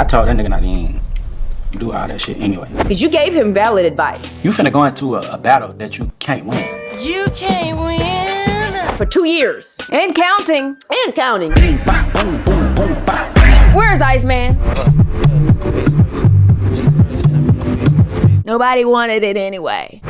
I told that nigga not to even do all that shit anyway. Because you gave him valid advice. You finna go into a battle that you can't win. You can't win. For 2 years. And counting. And counting. Where's Iceman? Nobody wanted it anyway.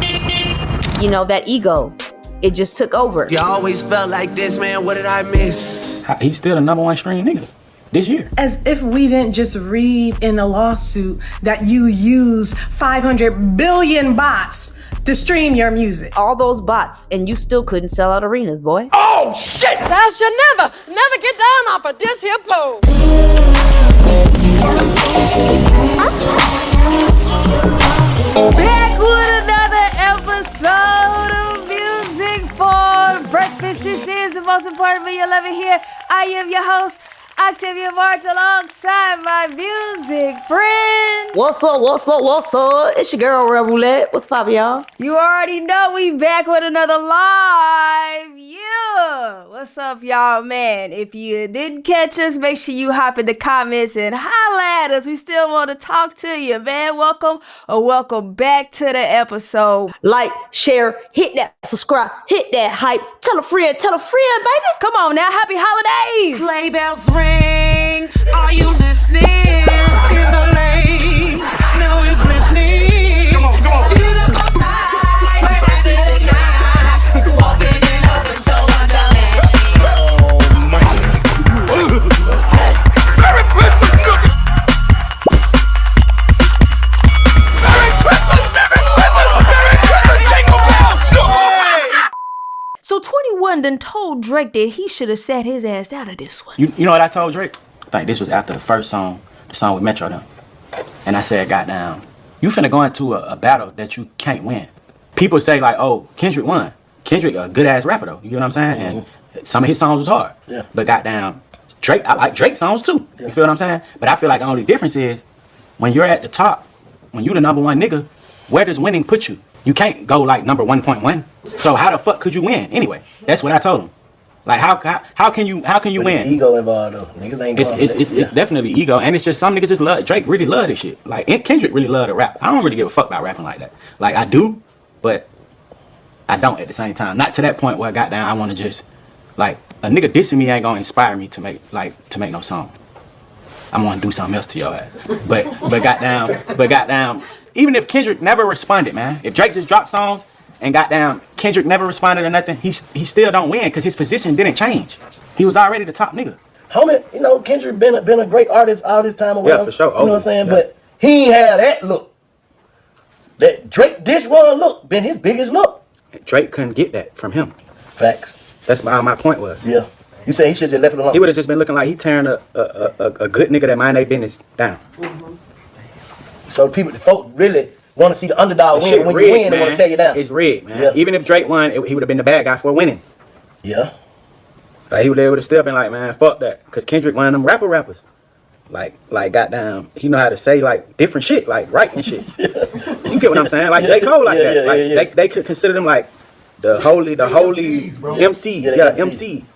You know, that ego, it just took over. You always felt like this, man. What did I miss? He's still the #1 stream nigga this year. As if we didn't just read in a lawsuit that you use 500 billion bots to stream your music. All those bots, and you still couldn't sell out arenas, boy. Oh, shit! Thou shalt never get down off of this here pole. Back with another episode of Music for Breakfast. This is the most important video you'll ever hear. I am your host, Octavia March, alongside my music friend. What's up, what's up, what's up? It's your girl, Relle Roulette. What's poppin', y'all? You already know we back with another live. Yeah. What's up, y'all, man? If you didn't catch us, make sure you hop in the comments and holla at us. We still want to talk to you, man. Welcome back to the episode. Like, share, hit that subscribe, hit that hype. Tell a friend, baby. Come on now, happy holidays. Sleigh bells ring. Are you listening? In the lane, snow is glistening. Come on. So 21 done told Drake that he should have sat his ass out of this one. You know what I told Drake? I think this was after the first song, the song with Metro done. And I said, goddamn, you finna go into a battle that you can't win. People say like, oh, Kendrick won. Kendrick a good ass rapper though. You get what I'm saying? Mm-hmm. And some of his songs was hard. Yeah. But goddamn, Drake, I like Drake songs too. Yeah. You feel what I'm saying? But I feel like the only difference is when you're at the top, when you the #1 nigga, where does winning put you? You can't go like number 1.1. So how the fuck could you win anyway? That's what I told him. Like how can you win? It's ego involved though. Niggas ain't going it's definitely ego, and it's just some niggas just love Drake. Really love this shit. Like Kendrick really love to rap. I don't really give a fuck about rapping like that. Like I do, but I don't at the same time. Not to that point where goddamn I want to just like a nigga dissing me ain't gonna inspire me to make no song. I'm gonna do something else to your ass. But goddamn. Even if Kendrick never responded, man. If Drake just dropped songs and goddamn Kendrick never responded or nothing, he still don't win because his position didn't change. He was already the top nigga. Homie, you know, Kendrick been a great artist all this time or whatever. Yeah, for sure. You know what I'm saying? Yeah. But he ain't had that look. That Drake dish run look been his biggest look. Drake couldn't get that from him. Facts. That's my point was. Yeah. You say he should just left it alone. He would have just been looking like he tearing a good nigga that mind their business down. Mm-hmm. So the folk really want to see the underdog win. When you win, they want to tear you down. It's rigged, man. Yeah. Even if Drake won, he would have been the bad guy for winning. Yeah. Like, he would have still been like, man, fuck that. Because Kendrick one of them rappers. Like goddamn, he know how to say like different shit, like writing shit. You get what I'm saying? Like J. Cole like that. Like they could consider them like the holy MCs. Yeah, MCs.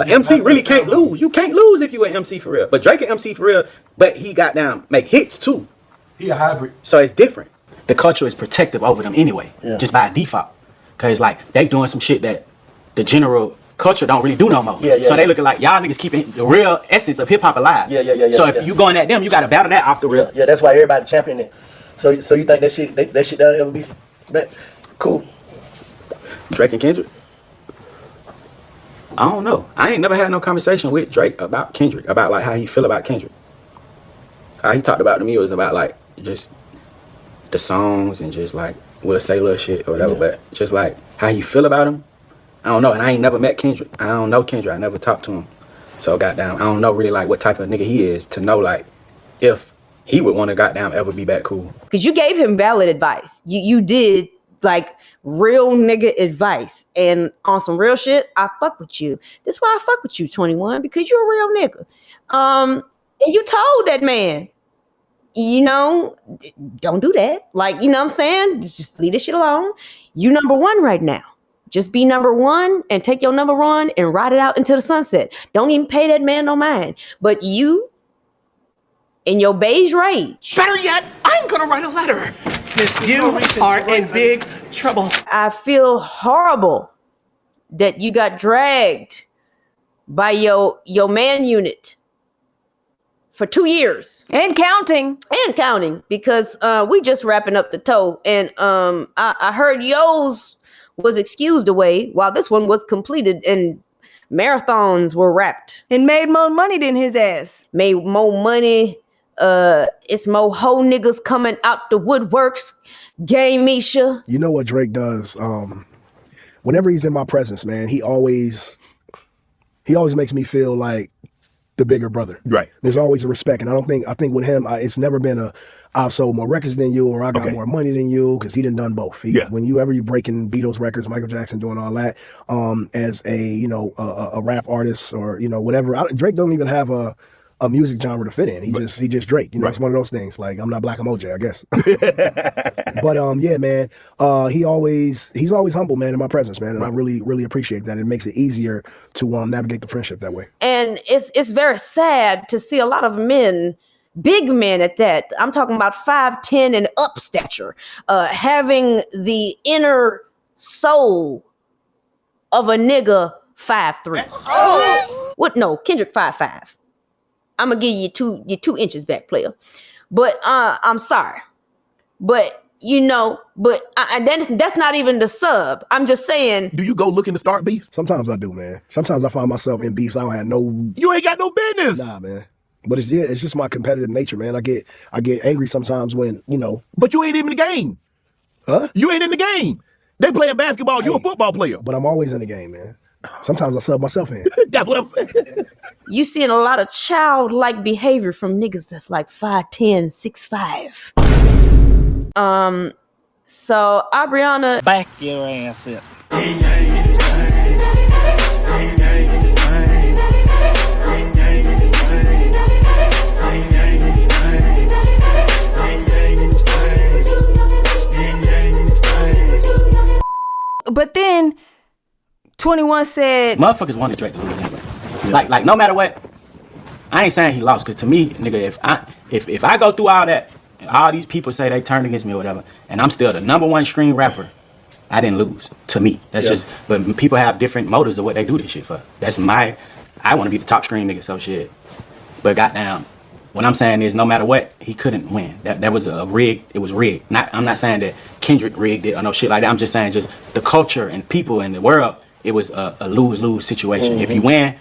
MC really can't lose. You can't lose if you an MC for real. But Drake an MC for real, but he goddamn make hits too. He a hybrid. So it's different. The culture is protective over them anyway, just by default. Cause like they doing some shit that the general culture don't really do no more. So they looking like y'all niggas keeping the real essence of hip hop alive. So if you going at them, you gotta battle that off the real. Yeah, that's why everybody champion it. So you think that shit that'll ever be cool? Drake and Kendrick? I don't know. I ain't never had no conversation with Drake about Kendrick, about like how he feel about Kendrick. How he talked about to me was about like just the songs and just like we'll say little shit or whatever, but just like how he feel about him, I don't know. And I ain't never met Kendrick. I don't know Kendrick. I never talked to him. So goddamn, I don't know really like what type of nigga he is to know like if he would want to goddamn ever be back cool. Because you gave him valid advice. You did like real nigga advice. And on some real shit, I fuck with you. That's why I fuck with you, 21, because you're a real nigga. And you told that man, you know, don't do that. Like, you know what I'm saying? Just leave this shit alone. You #1 right now. Just be #1 and take your #1 and ride it out into the sunset. Don't even pay that man no mind. But you in your beige rage. Better yet, I'm gonna write a letter. You are in big trouble. I feel horrible that you got dragged by your man unit for 2 years And counting. because we just wrapping up the toe, and I heard yours was excused away while this one was completed, and marathons were wrapped. And made more money than his ass. Made more money. It's more hoe niggas coming out the woodworks. Game Misha. You know what Drake does? Whenever he's in my presence, man, he always makes me feel like the bigger brother. Right. There's always a respect, and I think with him, it's never been I sold more records than you, or I got more money than you, because he done both. Whenever you breaking Beatles records, Michael Jackson doing all that, as a rap artist or whatever. Drake don't even have a music genre to fit in. He just Drake. It's one of those things. Like, I'm not Black and OJ, I guess. But yeah, man. He's always humble, man, in my presence, man, and I really, really appreciate that. It makes it easier to navigate the friendship that way. And it's very sad to see a lot of men, big men at that. I'm talking about 5'10" and up stature, having the inner soul of a nigga 5'3". What? No, Kendrick 5'5". I'm gonna give you 2 inches back, player. But I'm sorry, but that's not even the sub. I'm just saying. Do you go looking to start beef? Sometimes I do, man. Sometimes I find myself in beefs I don't have no. You ain't got no business. Nah, man. But it's just my competitive nature, man. I get angry sometimes when But you ain't even in the game. Huh? You ain't in the game. They playing basketball. You a football player. But I'm always in the game, man. Sometimes I sub myself in. That's what I'm saying. You seeing a lot of childlike behavior from niggas that's like 5'10", 6'5". So Aubriana, back your ass up. But then 21 said, motherfuckers wanted Drake to lose anyway. Like no matter what, I ain't saying he lost, because to me, nigga, if I go through all that, all these people say they turned against me or whatever, and I'm still the #1 stream rapper, I didn't lose. To me, that's just. But people have different motives of what they do this shit for. I want to be the top stream nigga, so shit. But goddamn, what I'm saying is, no matter what, he couldn't win. That was a rigged. It was rigged. I'm not saying that Kendrick rigged it or no shit like that. I'm just saying, just the culture and people in the world, it was a lose-lose situation. Mm-hmm. If you win,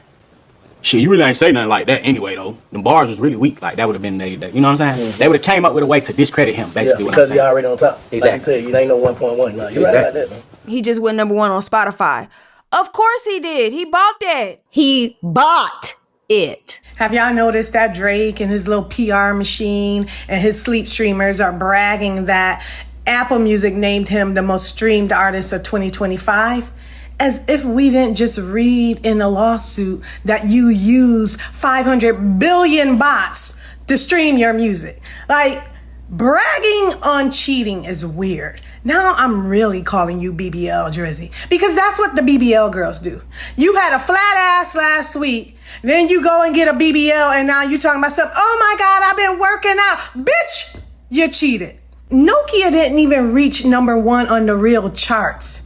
shit, you really ain't say nothing like that anyway, though. The bars was really weak. Like, that would have been, you know what I'm saying? Mm-hmm. They would have came up with a way to discredit him, basically. Yeah, because he already on top. Exactly. Like you said, you ain't no 1.1. No, you're right about that, man. he just went #1 on Spotify. Of course he did. He bought that. He bought it. Have y'all noticed that Drake and his little PR machine and his sleep streamers are bragging that Apple Music named him the most streamed artist of 2025? As if we didn't just read in a lawsuit that you use 500 billion bots to stream your music. Like, bragging on cheating is weird. Now I'm really calling you BBL Drizzy, because that's what the BBL girls do. You had a flat ass last week, then you go and get a BBL, and now you talking about stuff. Oh my God, I've been working out. Bitch, you cheated. Nokia didn't even reach #1 on the real charts.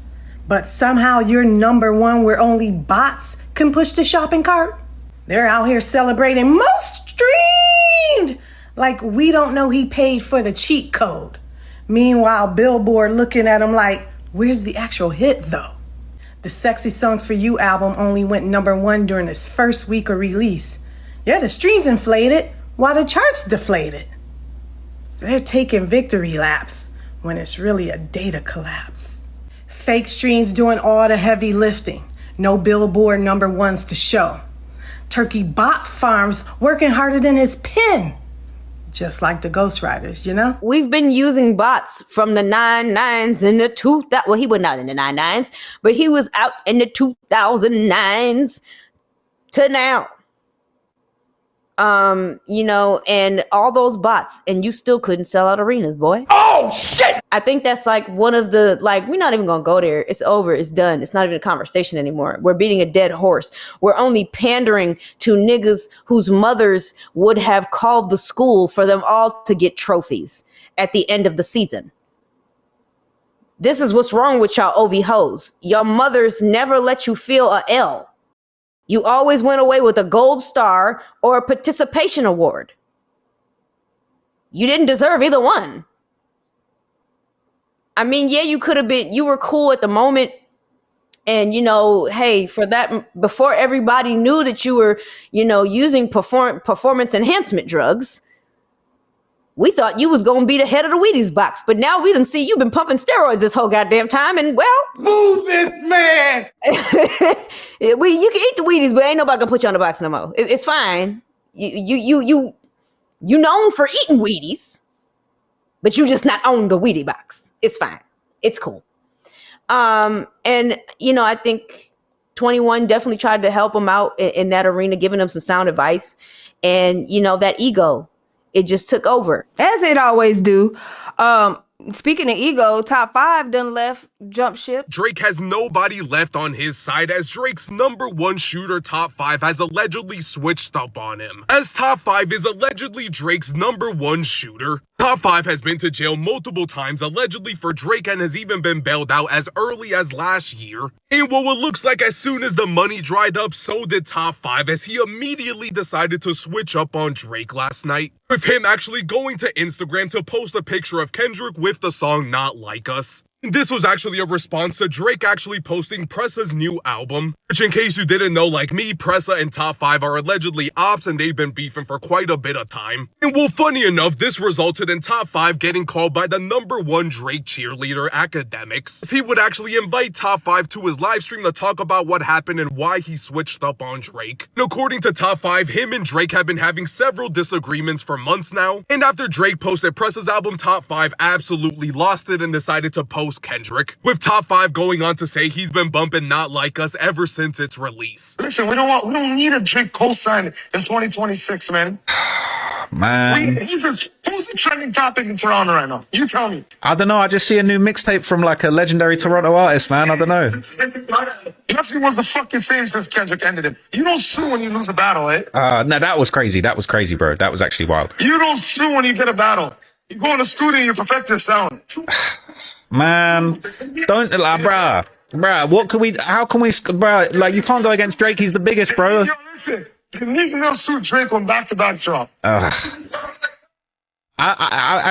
But somehow you're #1 where only bots can push the shopping cart? They're out here celebrating most streamed. Like we don't know he paid for the cheat code. Meanwhile, Billboard looking at him like, where's the actual hit though? The Sexy Songs for You album only went #1 during its first week of release. Yeah, the streams inflated while the charts deflated. So they're taking victory laps when it's really a data collapse. Fake streams doing all the heavy lifting. No Billboard #1s to show. Turkey bot farms working harder than his pen. Just like the ghostwriters, you know? We've been using bots from the 99s and the 2000s. Well, he was not in the 99s, but he was out in the 2009s to now. You know, and all those bots, and you still couldn't sell out arenas, boy. Oh, shit! I think that's like one of the, like, we're not even gonna go there. It's over. It's done. It's not even a conversation anymore. We're beating a dead horse. We're only pandering to niggas whose mothers would have called the school for them all to get trophies at the end of the season. This is what's wrong with y'all OV hoes. Your mothers never let you feel a L. You always went away with a gold star or a participation award. You didn't deserve either one. I mean, yeah, you could have been, you were cool at the moment. And, you know, hey, for that, before everybody knew that you were, you know, using performance enhancement drugs, we thought you was going to be the head of the Wheaties box. But now we done see you've been pumping steroids this whole goddamn time. And, well, Move this man! you can eat the Wheaties, but ain't nobody gonna put you on the box no more. It's fine. You known for eating Wheaties, but you just not own the Wheatie box. It's fine. It's cool. And you know, I think 21 definitely tried to help him out in that arena, giving him some sound advice. And you know, that ego, it just took over, as it always do. Speaking of ego, Top 5 done left jump ship. Drake has nobody left on his side as Drake's number one shooter, Top 5, has allegedly switched up on him. As Top 5 is allegedly Drake's number one shooter, Top 5 has been to jail multiple times allegedly for Drake and has even been bailed out as early as last year. And what looks like as soon as the money dried up, so did Top 5 as he immediately decided to switch up on Drake last night, with him actually going to Instagram to post a picture of Kendrick with the song Not Like Us. This was actually a response to Drake actually posting Pressa's new album, which in case you didn't know, like me, Pressa and Top 5 are allegedly ops and they've been beefing for quite a bit of time. And well, funny enough, this resulted in Top 5 getting called by the number one Drake cheerleader, Academics. He would actually invite Top 5 to his live stream to talk about what happened and why he switched up on Drake. And according to Top 5, him and Drake have been having several disagreements for months now, and after Drake posted Pressa's album, Top 5 absolutely lost it and decided to post Kendrick, with Top 5 going on to say he's been bumping Not Like Us ever since its release. Listen, we don't need a Drake cosign in 2026, man. Man. Who's the trending topic in Toronto right now? You tell me. I don't know. I just see a new mixtape from like a legendary Toronto artist, man. I don't know. Nothing was the fucking same since Kendrick ended it. You don't sue when you lose a battle, eh? No, that was crazy. That was crazy, bro. That was actually wild. You don't sue when you get a battle. You go in the studio, you perfect your sound. Man, don't, bruh, what can we, how can we, bruh, like, you can't go against Drake, he's the biggest, bro. Yo, listen, Meek Mill sued Drake on back-to-back drop.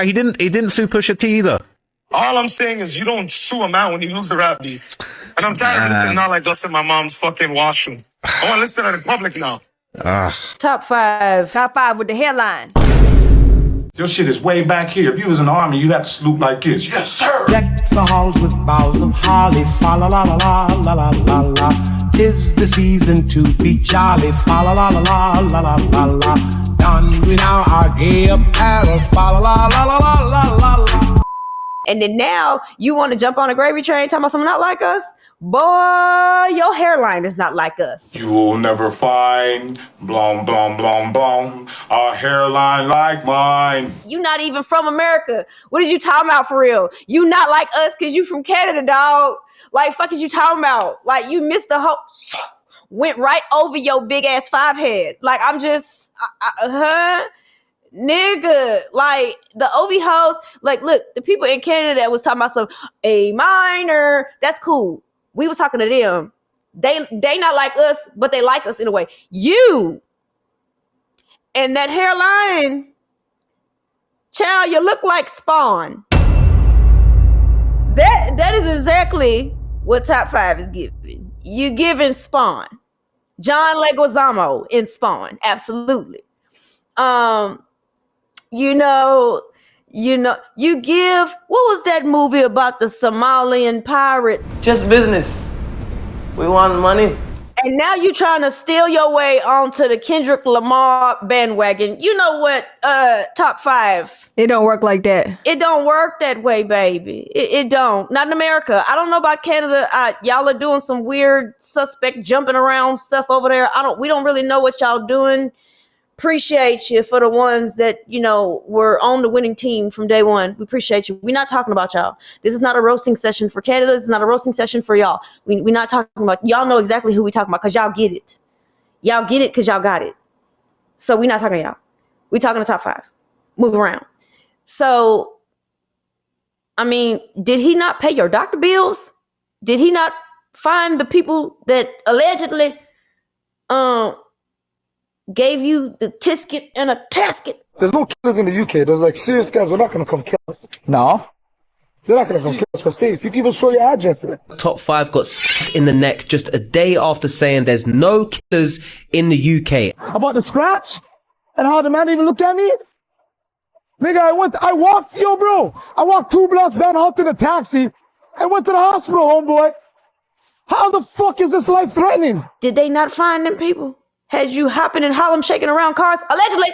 He didn't sue Pusha T either. All I'm saying is you don't sue a man when you lose the rap beef. And I'm tired of listening Not Like Us in my mom's fucking washroom. I want to listen to it in public now. Top 5. Top 5 with the headline. Your shit is way back here. If you was in the army, you have to salute like this. Yes, sir. Deck the halls with boughs of holly, fa la la la la la la la la. 'Tis the season to be jolly, fa la la la la la la la la. Don we now our gay apparel, fa la la la la la la la. And then now you want to jump on a gravy train talking about something not like us? Boy, your hairline is not like us. You will never find blom blom blom blom a hairline like mine. You not even from America. What is you talking about for real? You not like us because you from Canada, dog. Like, fuck is you talking about? Like, you missed the whole... Went right over your big ass 5 head. Like, I'm just... Nigga, like the OV hoes, like look, the people in Canada that was talking about some A minor, that's cool. We was talking to them. They not like us, but they like us in a way. You and that hairline, child, you look like Spawn. That is exactly what Top 5 is giving. You giving Spawn. John Leguizamo in Spawn, absolutely. You give, what was that movie about the Somalian pirates? Just business. We want money. And now you trying to steal your way onto the Kendrick Lamar bandwagon. You know what, Top 5. It don't work like that. It don't work that way, baby. It don't. Not in America. I don't know about Canada. Y'all are doing some weird suspect jumping around stuff over there. We don't really know what y'all doing appreciate you for the ones that, you know, were on the winning team from day one. We appreciate you. We're not talking about y'all. This is not a roasting session for Canada. This is not a roasting session for y'all. We're not talking about, y'all know exactly who we talking about because y'all get it. Y'all get it because y'all got it. So we're not talking to y'all. We're talking to top 5. Move around. So, I mean, did he not pay your doctor bills? Did he not find the people that allegedly gave you the tisket and a tasket? There's no killers in the UK. There's like serious guys. We're not going to come kill us. No. They're not going to come kill us for safe. You can even show your address. Top 5 got in the neck just a day after saying there's no killers in the UK. About the scratch? And how the man even looked at me? Nigga, I walked 2 blocks down, hopped in a taxi, and went to the hospital, homeboy. How the fuck is this life threatening? Did they not find them people? Had you hopping in Harlem, shaking around cars? Allegedly.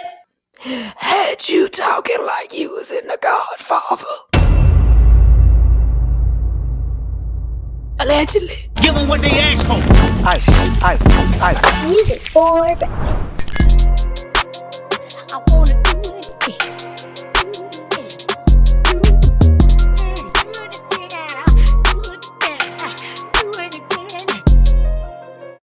Had you talking like you was in The Godfather? Allegedly. Give them what they asked for. Music for